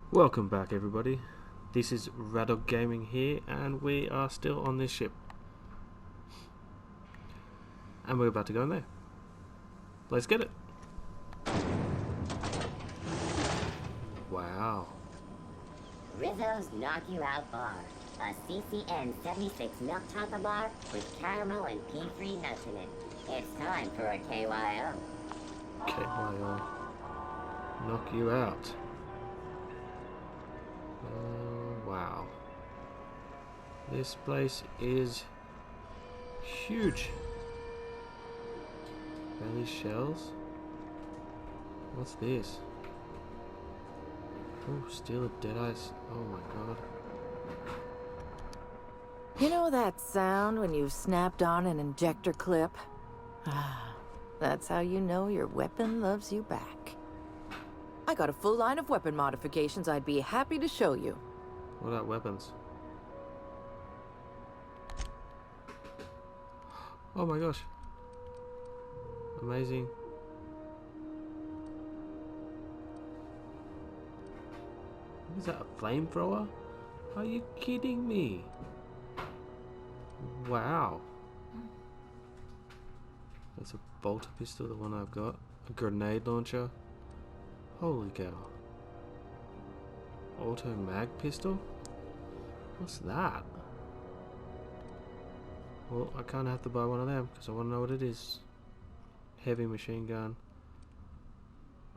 Welcome back, everybody. This is Raddooqq Gaming here, and we are still on this ship. And we're about to go in there. Let's get it. Wow. Rizzo's Knock You Out Bar, a CCN 76 milk chocolate bar with caramel and pea-free nuts in it. It's time for a KYO. KYO. Knock you out. Wow. This place is huge. Belly shells? What's this? Oh, steel of dead ice. Oh my god. You know that sound when you've snapped on an injector clip? Ah, that's how you know your weapon loves you back. I got a full line of weapon modifications I'd be happy to show you. What about weapons? Oh my gosh. Amazing. Is that a flamethrower? Are you kidding me? Wow. That's a bolter pistol, the one I've got. A grenade launcher. Holy cow. Auto mag pistol? What's that? Well, I kind of have to buy one of them because I want to know what it is. Heavy machine gun.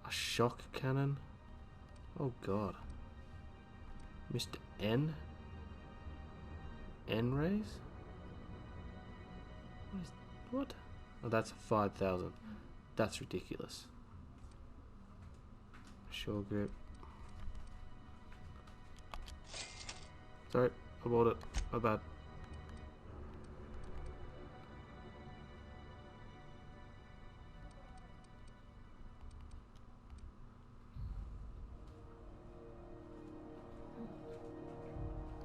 A shock cannon. Oh god. Mr. N? N-rays? What? Oh, that's 5,000. That's ridiculous. Shore grip. Sorry, I bought it. My bad.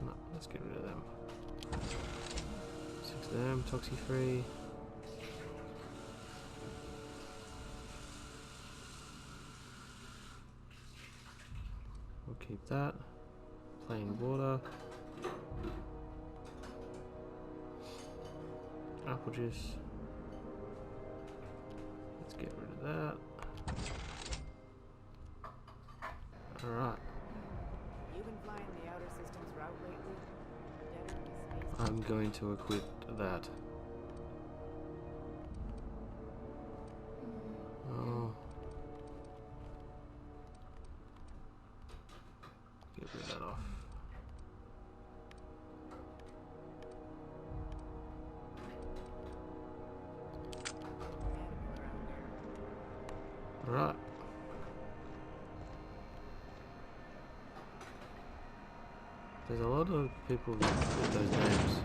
No, let's get rid of them. 6 of them, toxi free. We'll keep that. Plain water. Apple juice. Let's get rid of that. Alright. You been flying the outer systems route lately? I'm going to equip that. Oh. Get rid of that off. Right. There's a lot of people with those names.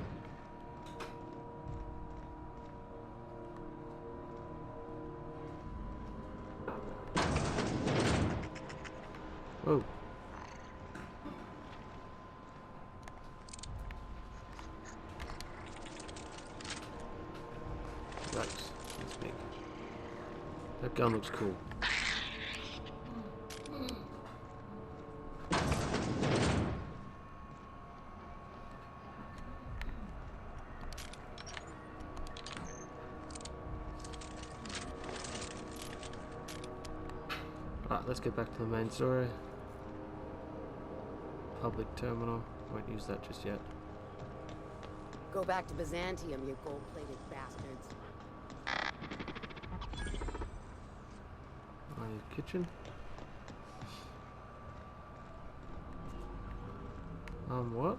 Whoa. Yikes, that's big. That gun looks cool. Alright, let's get back to the main story. Public terminal. Won't use that just yet. Go back to Byzantium, you gold-plated bastards. Kitchen. What?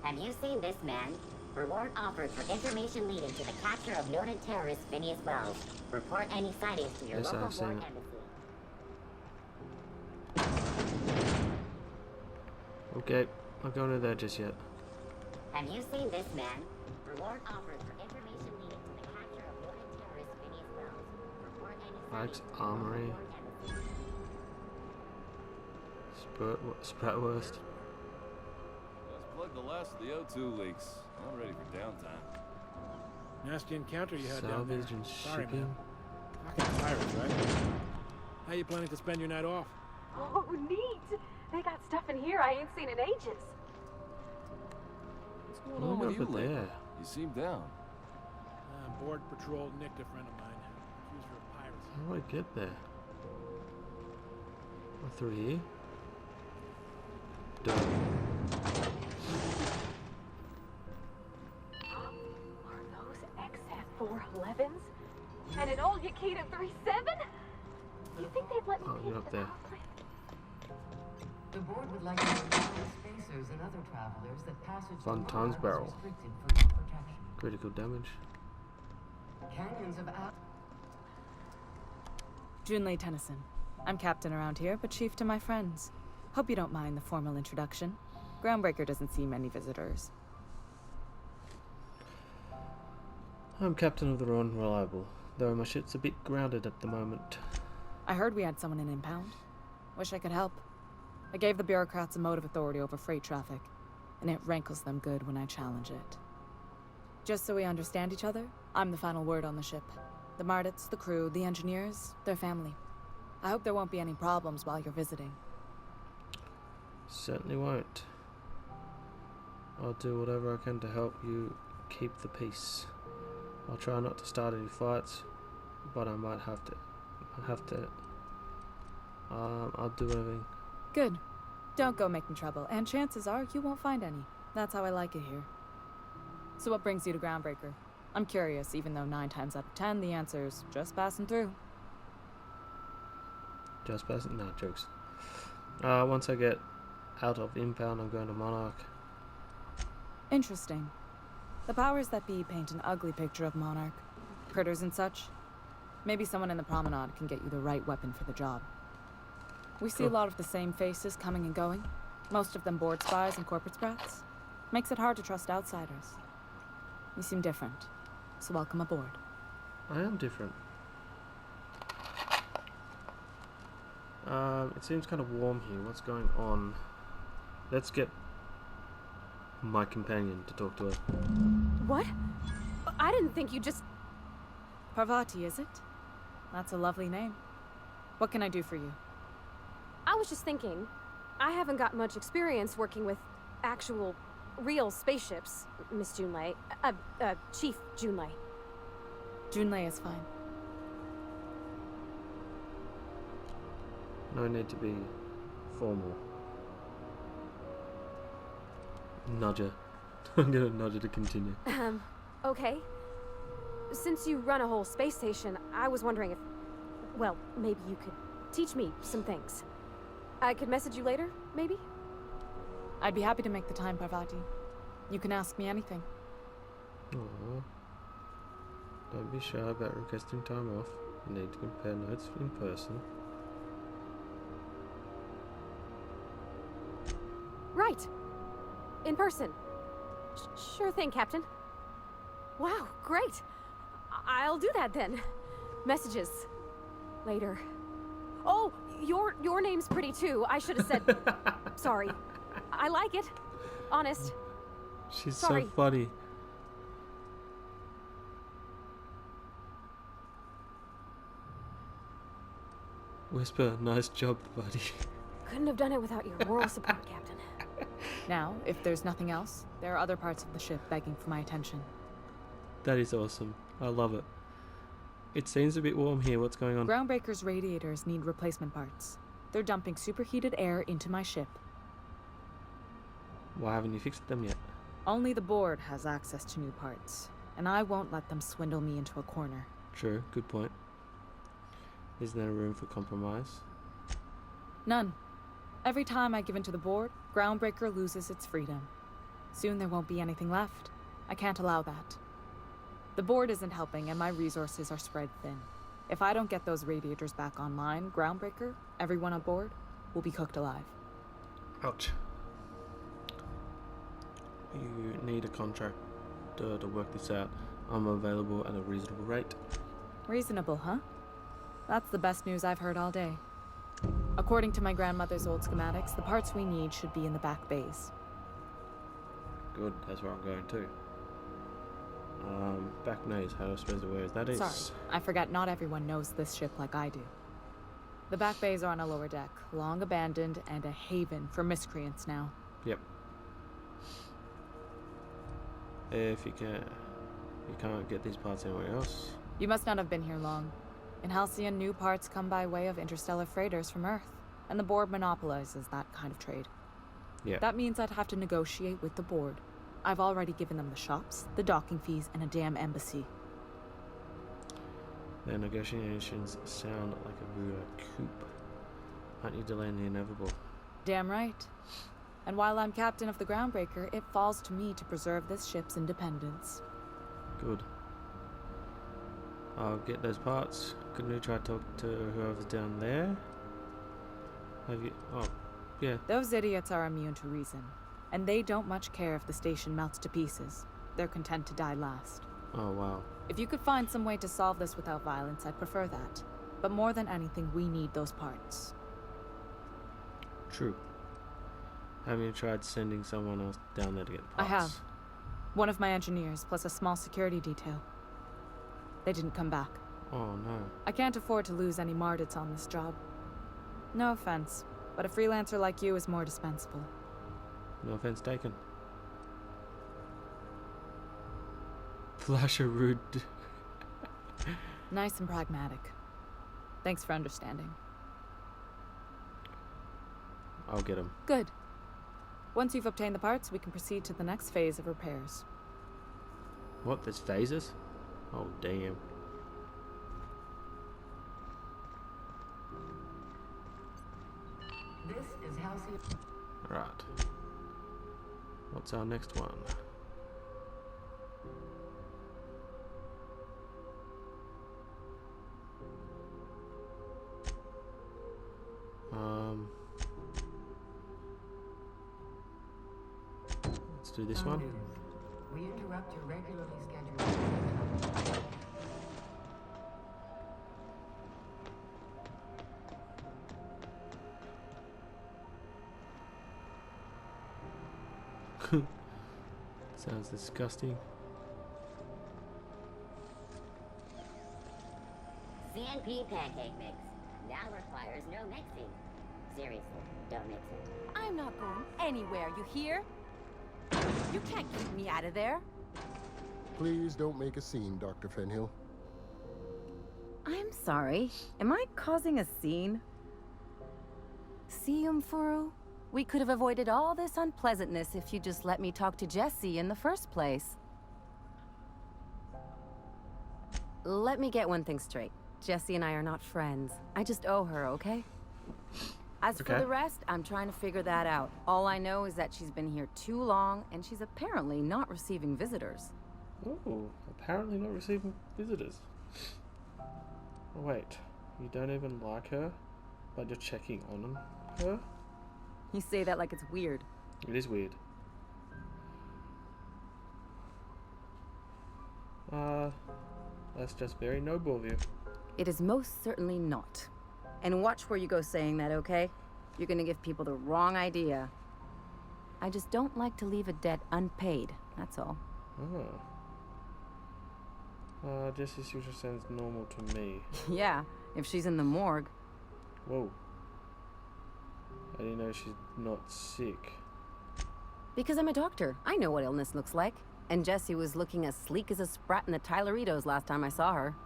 Have you seen this man? Reward offered for information leading to the capture of noted terrorist Phineas Wells. Report any sightings to your Yes, local I've seen war it. embassy. Okay, not going to there just yet. Have you seen this man? Reward offered for information leading to the capture of noted terrorist Phineas Wells. Report any sightings Ike's to your Armory. local war embassy. Spratwurst. Just plugged the last of the O2 leaks. I'm ready for downtime. Nasty encounter you had down there. Salvage and Sorry, shipping. man. Fucking pirates, right? How you planning to spend your night off? Oh, neat! They got stuff in here I ain't seen in ages. What's going Oh, on with look you at lately? there. You seem down. Board patrol nicked a friend of mine. Accused her of piracy. How do I get there? Oh, through here? Duh. Are those XF411s? And an old Yakita 37? You think they'd let me Oh, you're keep up the there. The board would like to remind spacers and other travelers that passage to Von Ton's Monarch is barrel. restricted for your protection. Critical damage. Canyons of Junlei Tennyson. I'm captain around here, but chief to my friends. Hope you don't mind the formal introduction. Groundbreaker doesn't see many visitors. I'm captain of the Unreliable, though my ship's a bit grounded at the moment. I heard we had someone in impound. Wish I could help. I gave the bureaucrats a motive authority over freight traffic, and it rankles them good when I challenge it. Just so we understand each other, I'm the final word on the ship. The Mardits, the crew, the engineers, their family. I hope there won't be any problems while you're visiting. Certainly won't. I'll do whatever I can to help you keep the peace. I'll try not to start any fights, but I might have to. I'll do everything. Good. Don't go making trouble, and chances are you won't find any. That's how I like it here. So what brings you to Groundbreaker? I'm curious, even though 9 times out of 10 the answer's just passing through. Just passing? Nah, jokes. Once I get out of impound, I'm going to Monarch. Interesting. The powers that be paint an ugly picture of Monarch. Critters and such. Maybe someone in the promenade can get you the right weapon for the job. We see a lot of the same faces coming and going. Most of them board spies and corporate sprats. Makes it hard to trust outsiders. You seem different, so welcome aboard. I am different. It seems kind of warm here. What's going on? Let's get my companion to talk to her. What? I didn't think you just... Parvati, is it? That's a lovely name. What can I do for you? I was just thinking, I haven't got much experience working with actual, real spaceships, Miss Junlei. Chief Junlei. Junlei is fine. No need to be formal. Nudge her. I'm gonna nudge her to continue. Okay. Since you run a whole space station, I was wondering if... Well, maybe you could teach me some things. I could message you later, maybe? I'd be happy to make the time, Parvati. You can ask me anything. Aww. Don't be shy about requesting time off. You need to compare notes in person. Right. In person. Sure thing, Captain. Wow, great. I'll do that then. Messages. Later. Oh, your name's pretty too. I should have said... Sorry. I like it. Honest. She's Sorry. so funny. Whisper, nice job, buddy. Couldn't have done it without your moral support, Captain. Now, if there's nothing else, there are other parts of the ship begging for my attention. That is awesome. I love it. It seems a bit warm here. What's going on? Groundbreaker's radiators need replacement parts. They're dumping superheated air into my ship. Why haven't you fixed them yet? Only the board has access to new parts, and I won't let them swindle me into a corner. True, good point. Isn't there room for compromise? None. Every time I give in to the board, Groundbreaker loses its freedom. Soon there won't be anything left. I can't allow that. The board isn't helping, and my resources are spread thin. If I don't get those radiators back online, Groundbreaker, everyone aboard, will be cooked alive. Ouch. You need a contract to work this out. I'm available at a reasonable rate. Reasonable, huh? That's the best news I've heard all day. According to my grandmother's old schematics, the parts we need should be in the back bays. Good, that's where I'm going too. Back nose, how am I supposed to where that is? Sorry, I forget not everyone knows this ship like I do. The back bays are on a lower deck, long abandoned and a haven for miscreants now. Yep. If you can't get these parts anywhere else. You must not have been here long. In Halcyon, new parts come by way of interstellar freighters from Earth, and the board monopolizes that kind of trade. Yeah. That means I'd have to negotiate with the board. I've already given them the shops, the docking fees, and a damn embassy. Their negotiations sound like a rude coup. Aren't you delaying the inevitable? Damn right. And while I'm captain of the Groundbreaker, it falls to me to preserve this ship's independence. Good. I'll get those parts. Couldn't you try to talk to whoever's down there? Have you? Oh, yeah. Those idiots are immune to reason, and they don't much care if the station melts to pieces. They're content to die last. Oh, wow. If you could find some way to solve this without violence, I'd prefer that. But more than anything, we need those parts. True. Have you tried sending someone else down there to get the parts? I have. One of my engineers, plus a small security detail. They didn't come back. Oh, no. I can't afford to lose any Mardits on this job. No offense, but a freelancer like you is more dispensable. No offense taken. Flash a rude... Nice and pragmatic. Thanks for understanding. I'll get him. Good. Once you've obtained the parts, we can proceed to the next phase of repairs. What, there's phases? Oh, damn. This is Halcyon. Right. What's our next one? Let's do this one. We interrupt your regularly scheduled. Sounds disgusting. CNP pancake mix. Now requires no mixing. Seriously, don't mix it. I'm not going anywhere, you hear? You can't keep me out of there. Please don't make a scene, Dr. Fenhill. I'm sorry. Am I causing a scene? See, Furu? We could have avoided all this unpleasantness if you just let me talk to Jessie in the first place. Let me get one thing straight. Jessie and I are not friends. I just owe her, okay? As for the rest, I'm trying to figure that out. All I know is that she's been here too long, and she's apparently not receiving visitors. Oh, apparently not receiving visitors. Oh, wait, you don't even like her, but you're checking on her? You say that like it's weird. It is weird. That's just very noble of you. It is most certainly not. And watch where you go saying that, okay? You're gonna give people the wrong idea. I just don't like to leave a debt unpaid, that's all. Jessie Suture sounds normal to me. Yeah, if she's in the morgue. Whoa. I didn't know she's not sick. Because I'm a doctor. I know what illness looks like. And Jessie was looking as sleek as a sprat in the Tyleritos last time I saw her.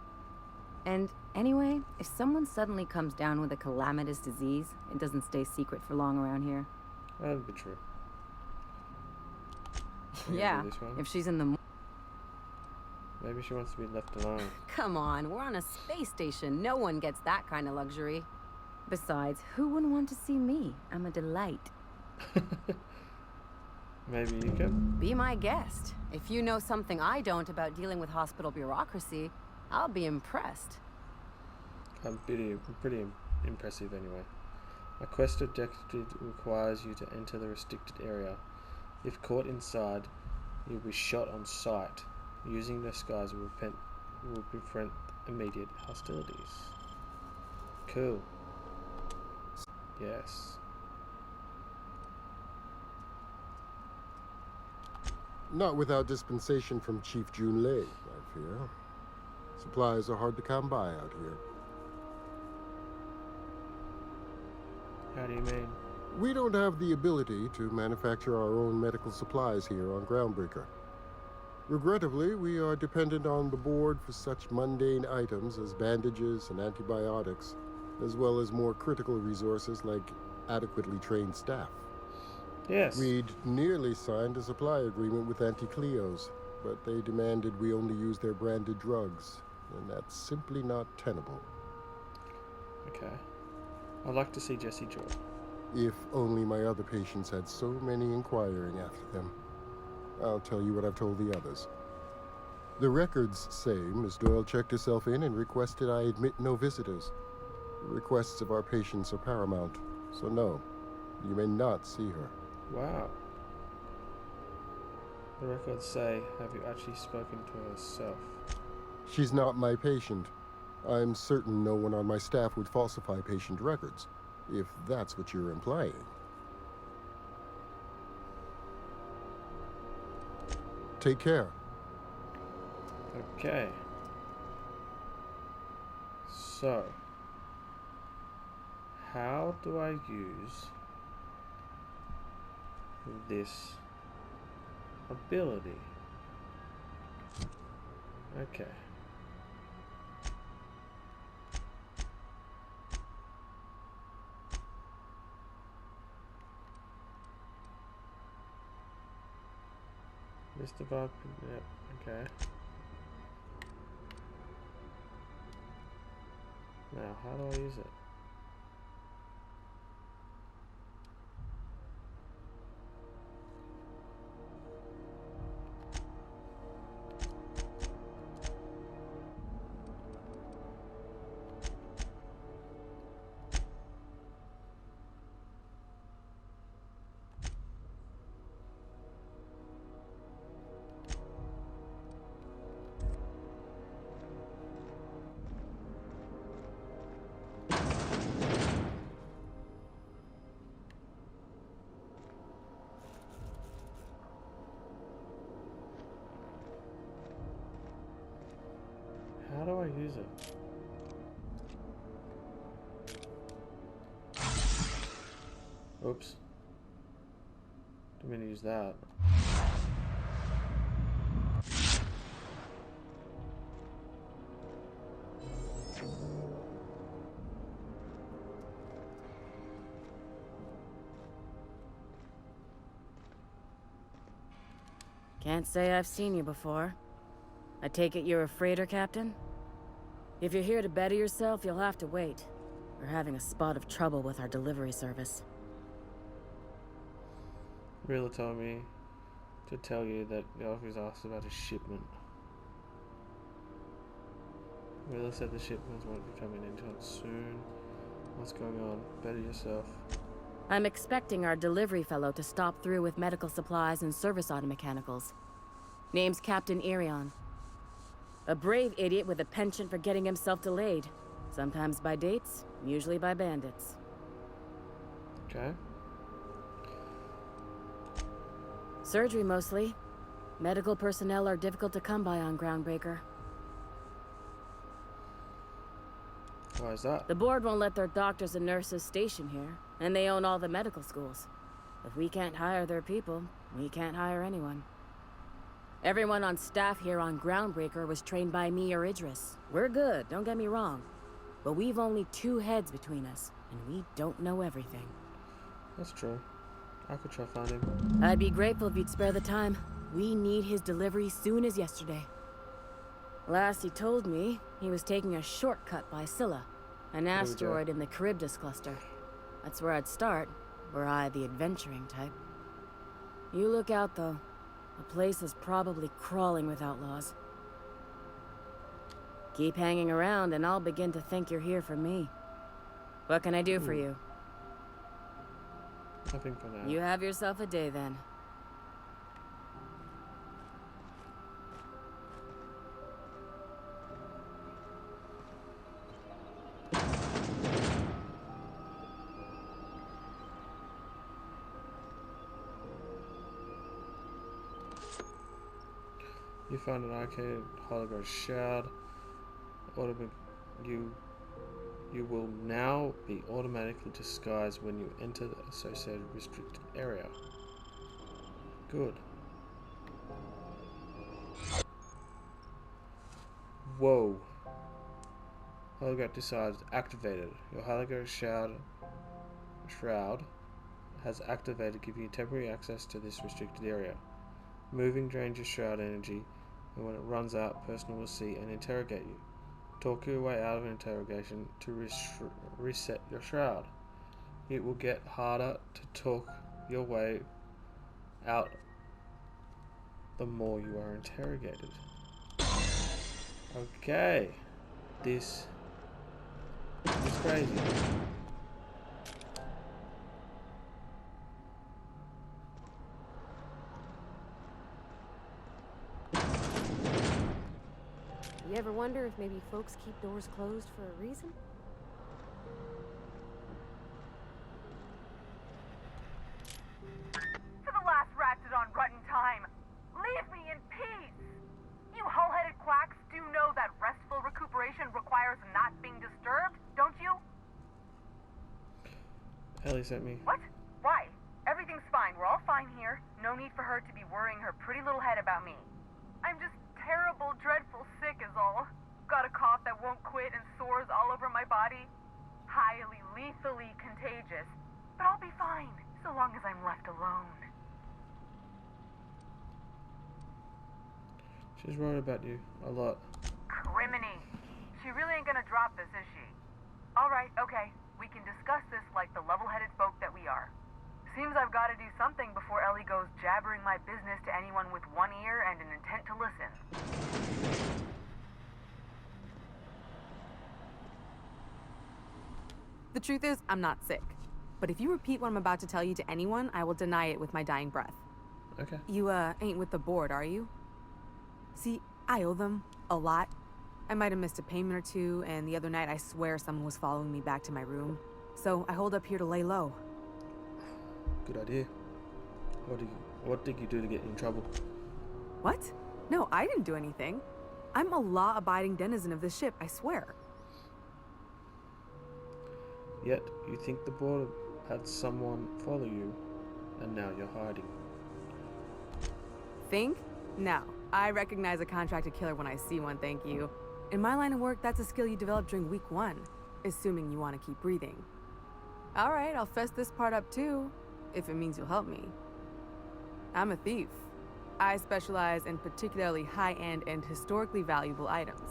And anyway, if someone suddenly comes down with a calamitous disease, it doesn't stay secret for long around here. That'd be true. Yeah, if she's in the maybe she wants to be left alone. Come on, we're on a space station. No one gets that kind of luxury. Besides, who wouldn't want to see me? I'm a delight. Maybe you can? Be my guest. If you know something I don't about dealing with hospital bureaucracy, I'll be impressed. I'm pretty impressive anyway. A quest objective requires you to enter the restricted area. If caught inside, you'll be shot on sight. Using disguise will prevent immediate hostilities. Cool. Yes. Not without dispensation from Chief Junlei, I fear. Supplies are hard to come by out here. How do you mean? We don't have the ability to manufacture our own medical supplies here on Groundbreaker. Regrettably, we are dependent on the board for such mundane items as bandages and antibiotics, as well as more critical resources like adequately trained staff. Yes. We'd nearly signed a supply agreement with Anti-Cleos, but they demanded we only use their branded drugs, and that's simply not tenable. Okay. I'd like to see Jesse Joy. If only my other patients had so many inquiring after them. I'll tell you what I've told the others. The records say Miss Doyle checked herself in and requested I admit no visitors. The requests of our patients are paramount, so no, you may not see her. Wow. The records say, have you actually spoken to herself? She's not my patient. I'm certain no one on my staff would falsify patient records, if that's what you're implying. Take care. Okay. So, how do I use this ability? Okay. Mr. Bob, yep, okay. Now, how do I use it? How do I use it? Oops. Didn't mean to use that. Can't say I've seen you before. I take it you're a freighter captain? If you're here to better yourself, you'll have to wait. We're having a spot of trouble with our delivery service. Rilla told me to tell you that the office asked about a shipment. Rilla said the shipments won't be coming in until soon. What's going on? Better yourself. I'm expecting our delivery fellow to stop through with medical supplies and service auto mechanicals. Name's Captain Irion. A brave idiot with a penchant for getting himself delayed. Sometimes by dates, usually by bandits. Okay. Surgery mostly. Medical personnel are difficult to come by on Groundbreaker. Why is that? The board won't let their doctors and nurses station here, and they own all the medical schools. If we can't hire their people, we can't hire anyone. Everyone on staff here on Groundbreaker was trained by me or Idris. We're good, don't get me wrong. But we've only 2 heads between us, and we don't know everything. That's true. I could try find him. I'd be grateful if you'd spare the time. We need his delivery soon as yesterday. Last he told me, he was taking a shortcut by Scylla, an asteroid in the Charybdis cluster. That's where I'd start, were I the adventuring type. You look out, though. The place is probably crawling with outlaws. Keep hanging around, and I'll begin to think you're here for me. What can I do for you? Nothing for now. You have yourself a day, then. You found an arcade hologram shard. You You will now be automatically disguised when you enter the associated restricted area. Good. Whoa. Holograph decides activated. Your holographic shroud has activated, giving you temporary access to this restricted area. Moving drains your shroud energy, and when it runs out, person will see and interrogate you. Talk your way out of an interrogation to reset your shroud. It will get harder to talk your way out the more you are interrogated. Okay. This is crazy. You ever wonder if maybe folks keep doors closed for a reason? For the last Ratdooqq rotten time, leave me in peace! You hull-headed quacks do know that restful recuperation requires not being disturbed, don't you? Ellie sent me. What? Why? Everything's fine. We're all fine here. No need for her to be worrying her pretty little head about me. I'm just terrible, dreadful sick is all. Got a cough that won't quit and sores all over my body. Highly, lethally contagious. But I'll be fine, so long as I'm left alone. She's worried about you a lot. Criminy. She really ain't gonna drop this, is she? Alright, okay. We can discuss this like the level-headed folk that we are. Seems I've got to do something before Ellie goes jabbering my business to anyone with one ear and an intent to listen. The truth is, I'm not sick. But if you repeat what I'm about to tell you to anyone, I will deny it with my dying breath. Okay. You, ain't with the board, are you? See, I owe them a lot. I might have missed a payment or two, and the other night I swear someone was following me back to my room. So I hold up here to lay low. Good idea. What did you do to get in trouble? What? No, I didn't do anything. I'm a law-abiding denizen of this ship, I swear. Yet, you think the board had someone follow you, and now you're hiding. Think? No. I recognize a contracted killer when I see one, thank you. In my line of work, that's a skill you develop during week 1, assuming you want to keep breathing. Alright, I'll fess this part up too, if it means you'll help me. I'm a thief. I specialize in particularly high-end and historically valuable items.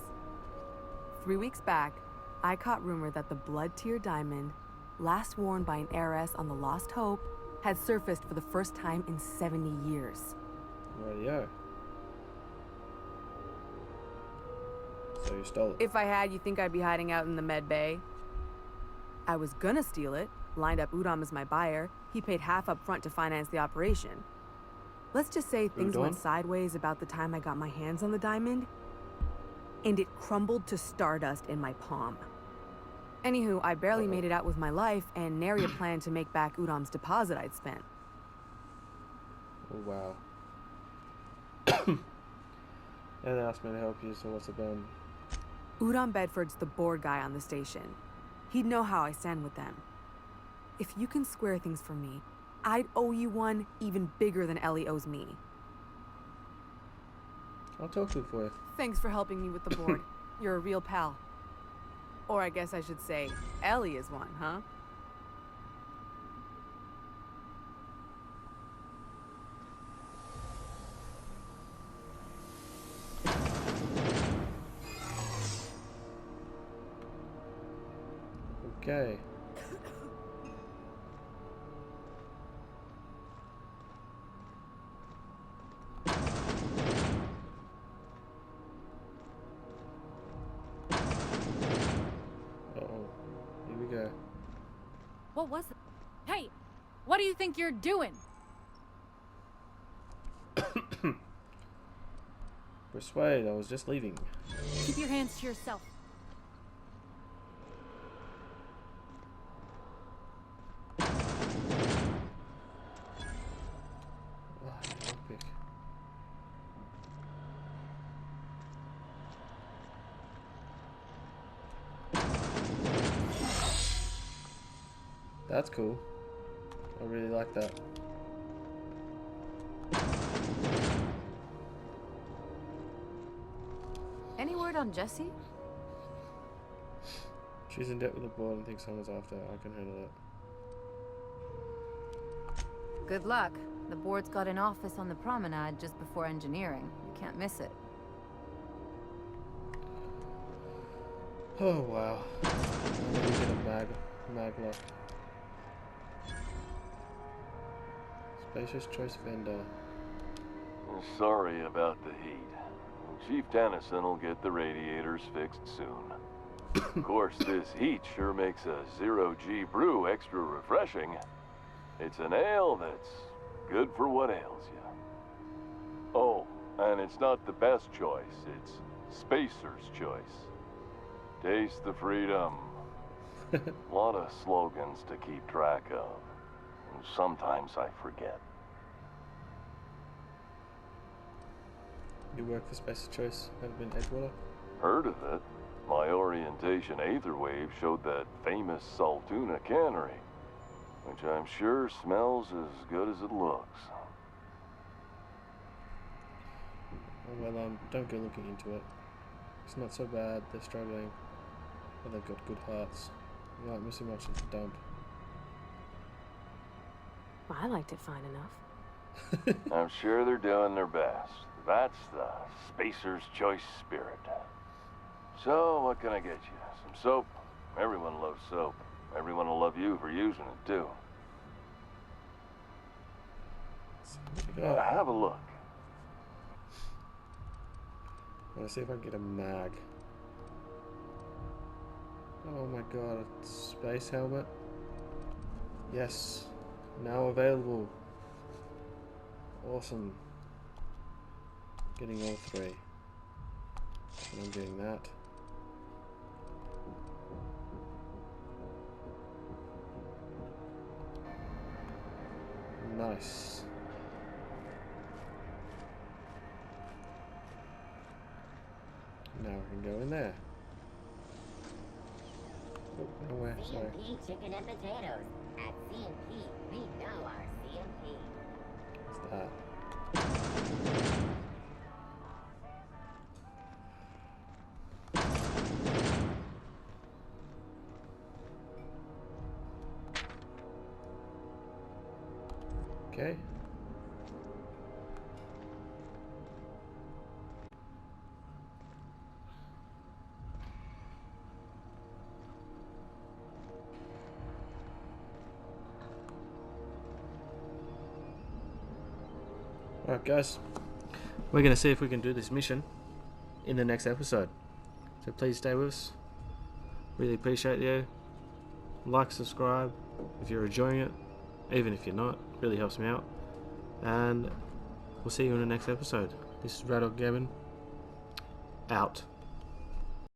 3 weeks back, I caught rumor that the blood-tier diamond, last worn by an heiress on the Lost Hope, had surfaced for the first time in 70 years. Radio. So you stole it. If I had, you think I'd be hiding out in the med bay? I was gonna steal it, lined up Udom as my buyer. He paid half up front to finance the operation. Let's just say things went sideways about the time I got my hands on the diamond, and it crumbled to stardust in my palm. Anywho, I barely made it out with my life, and nary a plan to make back Udom's deposit I'd spent. Oh, wow. And they asked me to help you, so what's it been? Udom Bedford's the board guy on the station. He'd know how I stand with them. If you can square things for me, I'd owe you one even bigger than Ellie owes me. I'll talk to it for you. Thanks for helping me with the board. You're a real pal. Or I guess I should say, Ellie is one, huh? Okay. Uh-oh. Here we go. What was it? Hey, what do you think you're doing? Persuade, I was just leaving. Keep your hands to yourself. Epic. That's cool. I really like that. Any word on Jessie? She's in debt with the board and thinks someone's after her. I can handle that. Good luck. The board's got an office on the promenade just before engineering. You can't miss it. Oh wow. I'm gonna get a mag lock. Spacious choice vendor. Sorry about the heat. Chief Tennyson will get the radiators fixed soon. Of course, this heat sure makes a zero-G brew extra refreshing. It's an ale that's good for what ails you. Oh, and it's not the best choice. It's Spacer's choice. Taste the freedom. A lot of slogans to keep track of. Sometimes I forget. You work for Spacer's Choice. Never been to Edgewater? Heard of it. My orientation Aether Wave showed that famous Saltuna cannery, which I'm sure smells as good as it looks. Oh, well, don't go looking into it. It's not so bad. They're struggling, but they've got good hearts. You aren't missing much at the dump. Well, I liked it fine enough. I'm sure they're doing their best. That's the Spacer's Choice spirit. So, what can I get you? Some soap? Everyone loves soap. Everyone will love you for using it, too. Have a look. I want to see if I can get a mag. Oh my god, a space helmet. Yes, now available. Awesome. Getting all three. And I'm getting that. Nice. Now we can go in there. Oh, nowhere, sorry. C&P chicken and potatoes. At C&P, we know our C&P. What's that? Okay. Alright guys, we're going to see if we can do this mission in the next episode. So please stay with us. Really appreciate you. Like, subscribe if you're enjoying it. Even if you're not, really helps me out. And we'll see you in the next episode. This is Raddooqq Gaming. Out.